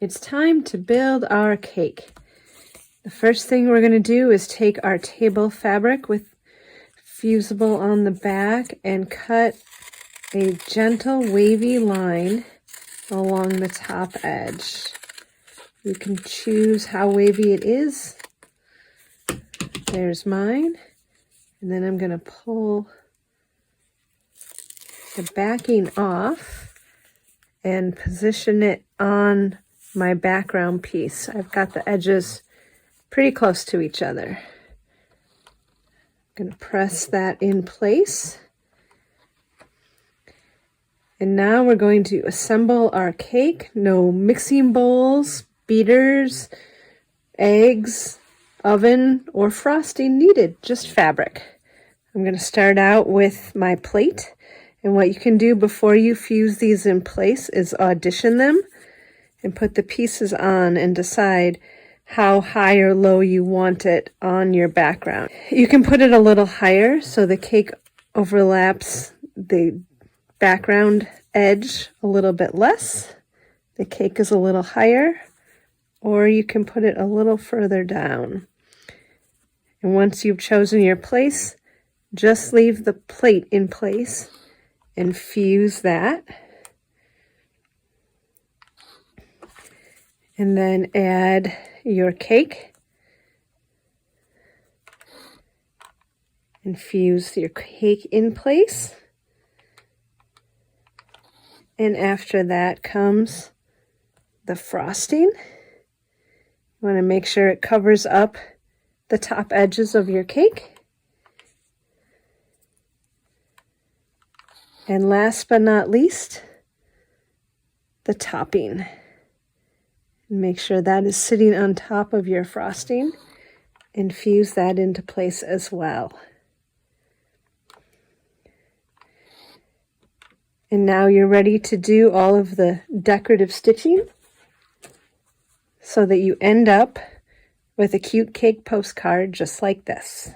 It's time to build our cake. The first thing we're going to do is take our table fabric with fusible on the back and cut a gentle wavy line along the top edge. You can choose how wavy it is. There's mine. And then I'm going to pull the backing off and position it on my background piece. I've got the edges pretty close to each other. I'm going to press that in place. And now we're going to assemble our cake. No mixing bowls, beaters, eggs, oven, or frosting needed, just fabric. I'm going to start out with my plate. And what you can do before you fuse these in place is audition them and put the pieces on and decide how high or low you want it on your background. You can put it a little higher so the cake overlaps the background edge a little bit less. The cake is a little higher, or you can put it a little further down. And once you've chosen your place, just leave the plate in place and fuse that. And then add your cake and fuse your cake in place. And after that comes the frosting. You want to make sure it covers up the top edges of your cake. And last but not least, the topping. Make sure that is sitting on top of your frosting and fuse that into place as well. And now you're ready to do all of the decorative stitching so that you end up with a cute cake postcard just like this.